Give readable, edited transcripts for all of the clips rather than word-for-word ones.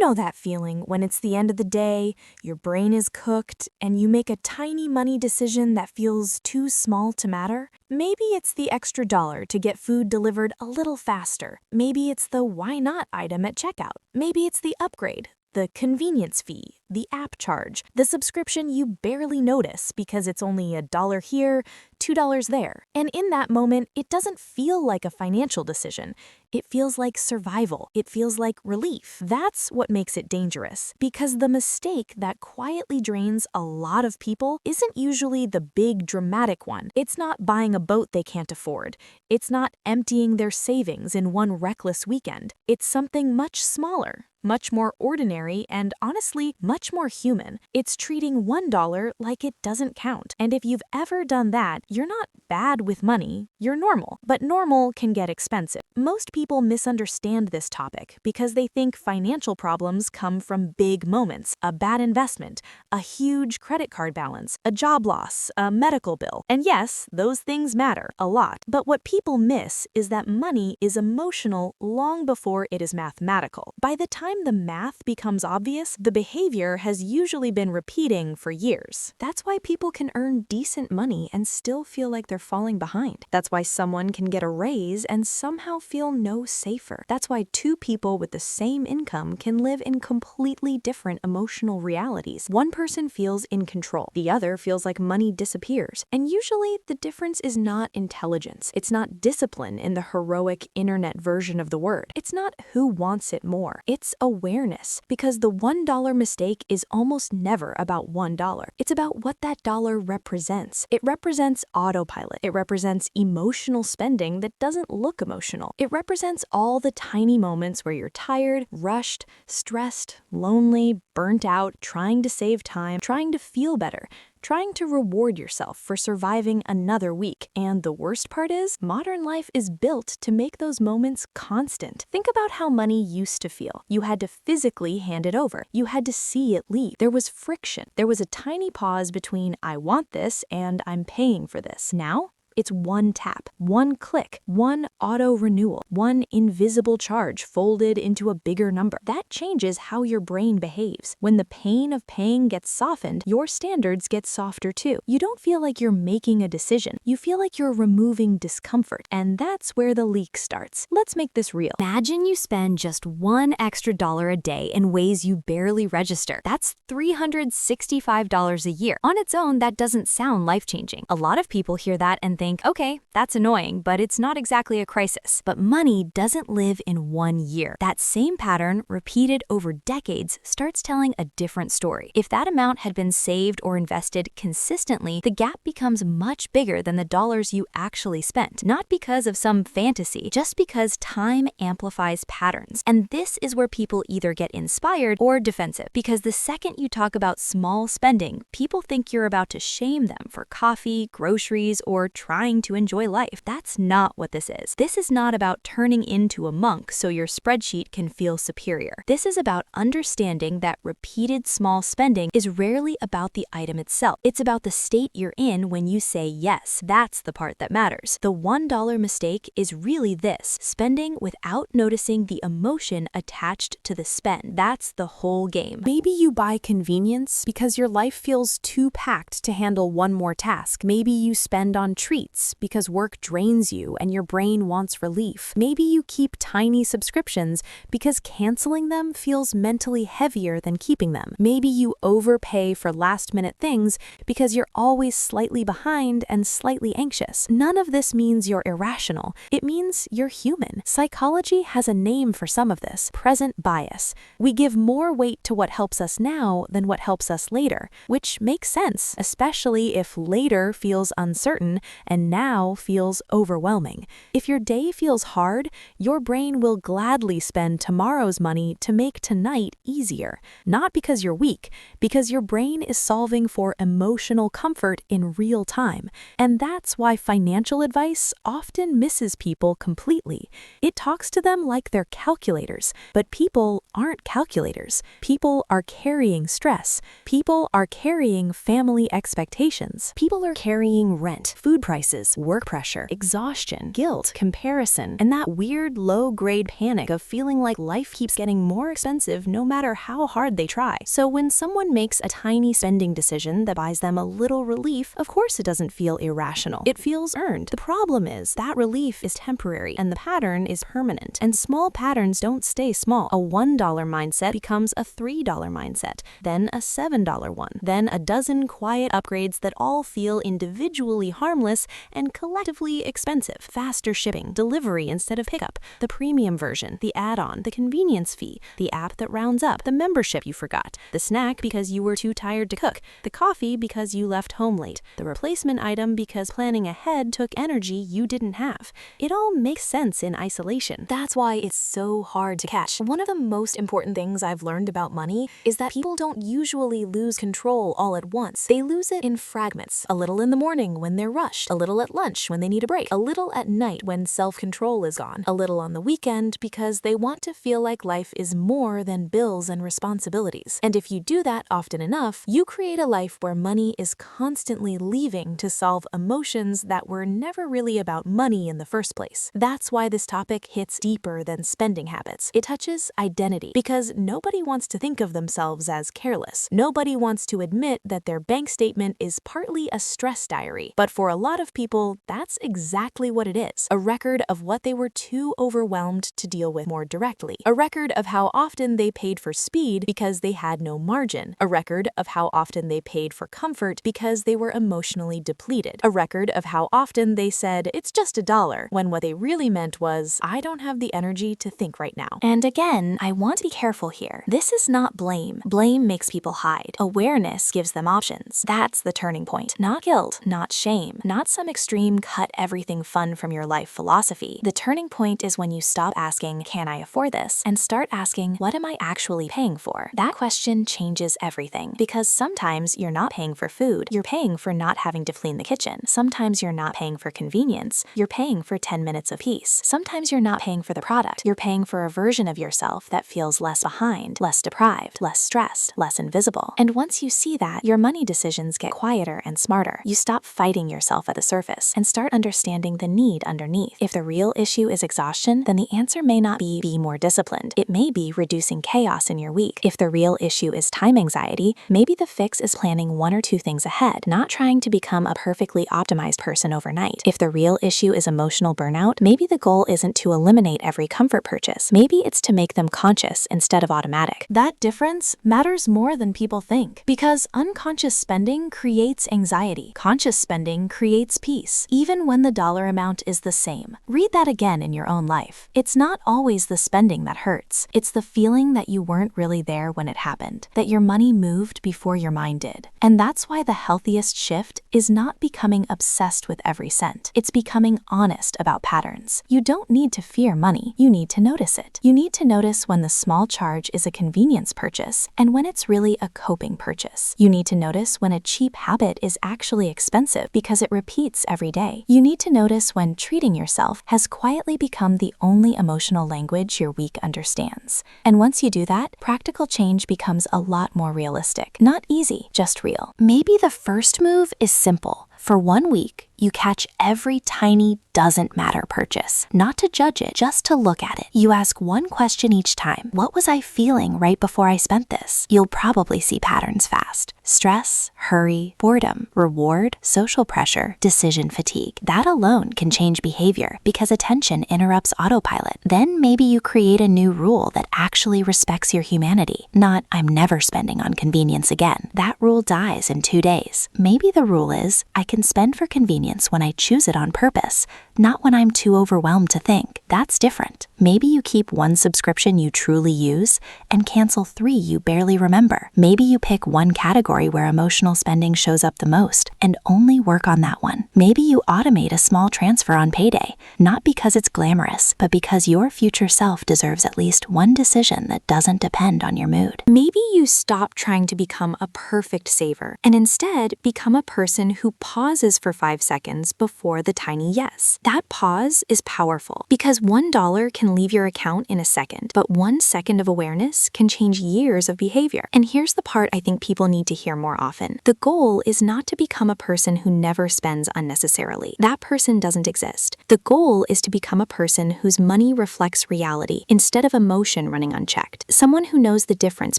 know that feeling when it's the end of the day, your brain is cooked, and you make a tiny money decision that feels too small to matter? Maybe it's the extra dollar to get food delivered a little faster. Maybe it's the why not item at checkout. Maybe it's the upgrade, the convenience fee, the app charge, the subscription you barely notice because it's only $1 here, $2 there. And in that moment, it doesn't feel like a financial decision. It feels like survival. It feels like relief. That's what makes it dangerous, because the mistake that quietly drains a lot of people isn't usually the big dramatic one. It's not buying a boat they can't afford. It's not emptying their savings in one reckless weekend. It's something much smaller, much more ordinary, and honestly, much more human. It's treating $1 like it doesn't count. And if you've ever done that, you're not bad with money, you're normal. But normal can get expensive. Most people misunderstand this topic because they think financial problems come from big moments, a bad investment, a huge credit card balance, a job loss, a medical bill. And yes, those things matter a lot. But what people miss is that money is emotional long before it is mathematical. By the time the math becomes obvious, the behavior has usually been repeating for years. That's why people can earn decent money and still feel like they're falling behind. That's why someone can get a raise and somehow feel no safer. That's why two people with the same income can live in completely different emotional realities. One person feels in control. The other feels like money disappears. And usually the difference is not intelligence. It's not discipline in the heroic internet version of the word. It's not who wants it more. It's awareness, because the $1 mistake is almost never about $1. It's about what that dollar represents. It represents autopilot. It represents emotional spending that doesn't look emotional. It represents all the tiny moments where you're tired, rushed, stressed, lonely, burnt out, trying to save time, trying to feel better, trying to reward yourself for surviving another week. And the worst part is, modern life is built to make those moments constant. Think about how money used to feel. You had to physically hand it over. You had to see it leave. There was friction. There was a tiny pause between I want this and I'm paying for this. Now, it's one tap, one click, one auto-renewal, one invisible charge folded into a bigger number. That changes how your brain behaves. When the pain of paying gets softened, your standards get softer too. You don't feel like you're making a decision. You feel like you're removing discomfort. And that's where the leak starts. Let's make this real. Imagine you spend just $1 extra a day in ways you barely register. That's $365 a year. On its own, that doesn't sound life-changing. A lot of people hear that and think, okay, that's annoying, but it's not exactly a crisis. But money doesn't live in 1 year. That same pattern, repeated over decades, starts telling a different story. If that amount had been saved or invested consistently, the gap becomes much bigger than the dollars you actually spent. Not because of some fantasy, just because time amplifies patterns. And this is where people either get inspired or defensive. Because the second you talk about small spending, people think you're about to shame them for coffee, groceries, or trying to enjoy life. That's not what this is. This is not about turning into a monk so your spreadsheet can feel superior. This is about understanding that repeated small spending is rarely about the item itself. It's about the state you're in when you say yes. That's the part that matters. The $1 mistake is really this: spending without noticing the emotion attached to the spend. That's the whole game. Maybe you buy convenience because your life feels too packed to handle one more task. Maybe you spend on treats because work drains you and your brain wants relief. Maybe you keep tiny subscriptions because canceling them feels mentally heavier than keeping them. Maybe you overpay for last-minute things because you're always slightly behind and slightly anxious. None of this means you're irrational. It means you're human. Psychology has a name for some of this: present bias. We give more weight to what helps us now than what helps us later, which makes sense, especially if later feels uncertain and now feels overwhelming. If your day feels hard, your brain will gladly spend tomorrow's money to make tonight easier. Not because you're weak, because your brain is solving for emotional comfort in real time. And that's why financial advice often misses people completely. It talks to them like they're calculators, but people aren't calculators. People are carrying stress. People are carrying family expectations. People are carrying rent, food prices, prices, work pressure, exhaustion, guilt, comparison, and that weird low-grade panic of feeling like life keeps getting more expensive no matter how hard they try. So when someone makes a tiny spending decision that buys them a little relief, of course it doesn't feel irrational. It feels earned. The problem is that relief is temporary and the pattern is permanent. And small patterns don't stay small. A $1 mindset becomes a $3 mindset, then a $7 one, then a dozen quiet upgrades that all feel individually harmless and collectively expensive. Faster shipping, delivery instead of pickup, the premium version, the add-on, the convenience fee, the app that rounds up, the membership you forgot, the snack because you were too tired to cook, the coffee because you left home late, the replacement item because planning ahead took energy you didn't have. It all makes sense in isolation. That's why it's so hard to catch. One of the most important things I've learned about money is that people don't usually lose control all at once. They lose it in fragments. A little in the morning when they're rushed, a little at lunch when they need a break, a little at night when self-control is gone, a little on the weekend because they want to feel like life is more than bills and responsibilities. And if you do that often enough, you create a life where money is constantly leaving to solve emotions that were never really about money in the first place. That's why this topic hits deeper than spending habits. It touches identity because nobody wants to think of themselves as careless. Nobody wants to admit that their bank statement is partly a stress diary. But for a lot of people, that's exactly what it is. A record of what they were too overwhelmed to deal with more directly. A record of how often they paid for speed because they had no margin. A record of how often they paid for comfort because they were emotionally depleted. A record of how often they said, "It's just $1," when what they really meant was, "I don't have the energy to think right now." And again, I want to be careful here. This is not blame. Blame makes people hide. Awareness gives them options. That's the turning point. Not guilt, not shame, not some extreme cut everything fun from your life philosophy. The turning point is when you stop asking, "Can I afford this?" and start asking, "What am I actually paying for?" That question changes everything because sometimes you're not paying for food, you're paying for not having to clean the kitchen. Sometimes you're not paying for convenience, you're paying for 10 minutes of peace. Sometimes you're not paying for the product, you're paying for a version of yourself that feels less behind, less deprived, less stressed, less invisible. And once you see that, your money decisions get quieter and smarter. You stop fighting yourself at the surface and start understanding the need underneath. If the real issue is exhaustion, then the answer may not be more disciplined. It may be reducing chaos in your week. If the real issue is time anxiety, maybe the fix is planning one or two things ahead, not trying to become a perfectly optimized person overnight. If the real issue is emotional burnout, maybe the goal isn't to eliminate every comfort purchase. Maybe it's to make them conscious instead of automatic. That difference matters more than people think because unconscious spending creates anxiety. Conscious spending creates peace, even when the dollar amount is the same. Read that again in your own life. It's not always the spending that hurts. It's the feeling that you weren't really there when it happened, that your money moved before your mind did. And that's why the healthiest shift is not becoming obsessed with every cent. It's becoming honest about patterns. You don't need to fear money. You need to notice it. You need to notice when the small charge is a convenience purchase and when it's really a coping purchase. You need to notice when a cheap habit is actually expensive because it repeats every day. You need to notice when treating yourself has quietly become the only emotional language your week understands. And once you do that, practical change becomes a lot more realistic. Not easy, just real. Maybe the first move is simple. For 1 week, you catch every tiny doesn't matter purchase. Not to judge it, just to look at it. You ask one question each time. What was I feeling right before I spent this? You'll probably see patterns fast. Stress, hurry, boredom, reward, social pressure, decision fatigue. That alone can change behavior because attention interrupts autopilot. Then maybe you create a new rule that actually respects your humanity. Not, "I'm never spending on convenience again." That rule dies in 2 days. Maybe the rule is, I can spend for convenience when I choose it on purpose, not when I'm too overwhelmed to think. That's different. Maybe you keep one subscription you truly use and cancel 3 you barely remember. Maybe you pick one category where emotional spending shows up the most and only work on that one. Maybe you automate a small transfer on payday, not because it's glamorous, but because your future self deserves at least one decision that doesn't depend on your mood. Maybe you stop trying to become a perfect saver and instead become a person who pauses pauses for 5 seconds before the tiny yes. That pause is powerful because $1 can leave your account in a second, but 1 second of awareness can change years of behavior. And here's the part I think people need to hear more often. The goal is not to become a person who never spends unnecessarily. That person doesn't exist. The goal is to become a person whose money reflects reality instead of emotion running unchecked. Someone who knows the difference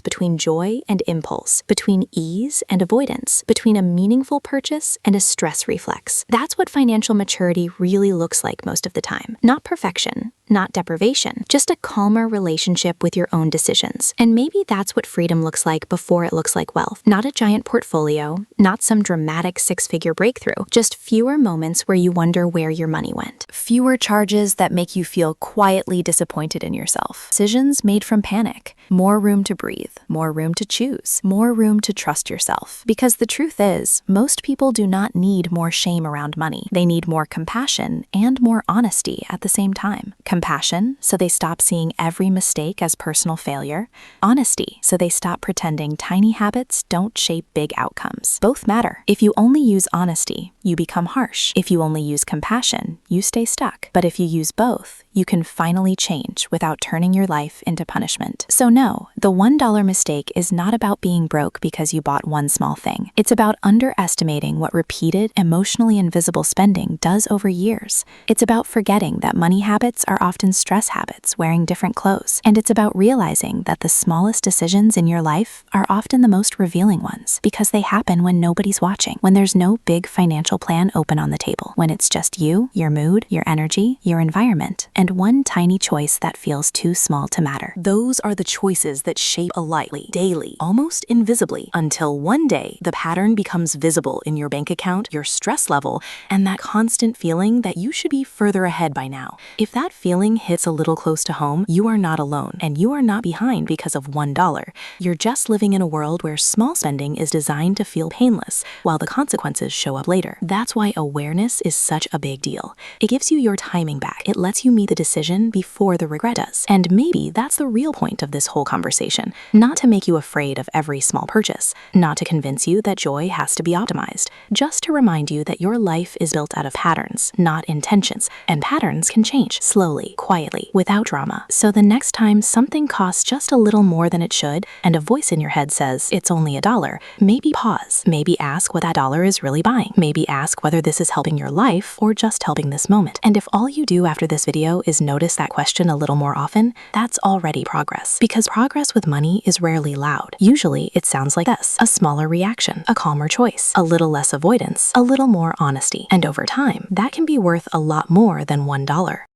between joy and impulse, between ease and avoidance, between a meaningful purchase and a stress reflex. That's what financial maturity really looks like most of the time. Not perfection, not deprivation, just a calmer relationship with your own decisions. And maybe that's what freedom looks like before it looks like wealth. Not a giant portfolio, not some dramatic 6-figure breakthrough, just fewer moments where you wonder where your money went. Fewer charges that make you feel quietly disappointed in yourself. Decisions made from panic. More room to breathe, more room to choose, more room to trust yourself. Because the truth is, most people do not need more shame around money. They need more compassion and more honesty at the same time. Compassion, so they stop seeing every mistake as personal failure. Honesty, so they stop pretending tiny habits don't shape big outcomes. Both matter. If you only use honesty, you become harsh. If you only use compassion, you stay stuck. But if you use both, you can finally change without turning your life into punishment. So no, the $1 mistake is not about being broke because you bought one small thing. It's about underestimating what repeated, emotionally invisible spending does over years. It's about forgetting that money habits are often stress habits wearing different clothes. And it's about realizing that the smallest decisions in your life are often the most revealing ones because they happen when nobody's watching, when there's no big financial plan open on the table, when it's just you, your mood, your energy, your environment, and one tiny choice that feels too small to matter. Those are the choices that shape a life daily, almost invisibly, until one day the pattern becomes visible in your bank account, your stress level, and that constant feeling that you should be further ahead by now. If that feeling hits a little close to home, you are not alone, and you are not behind because of $1. You're just living in a world where small spending is designed to feel painless, while the consequences show up later. That's why awareness is such a big deal. It gives you your timing back. It lets you meet the decision before the regret does. And maybe that's the real point of this whole conversation. Not to make you afraid of every small purchase, not to convince you that joy has to be optimized, just to remind you that your life is built out of patterns, not intentions, and patterns can change slowly, quietly, without drama. So the next time something costs just a little more than it should, and a voice in your head says it's only $1, maybe pause, maybe ask what that dollar is really buying, maybe ask whether this is helping your life or just helping this moment. And if all you do after this video is notice that question a little more often, that's already progress. Because progress with money is rarely loud. Usually it sounds like this: a smaller reaction, a calmer choice, a little less avoidance, a little more honesty. And over time, that can be worth a lot more than $1.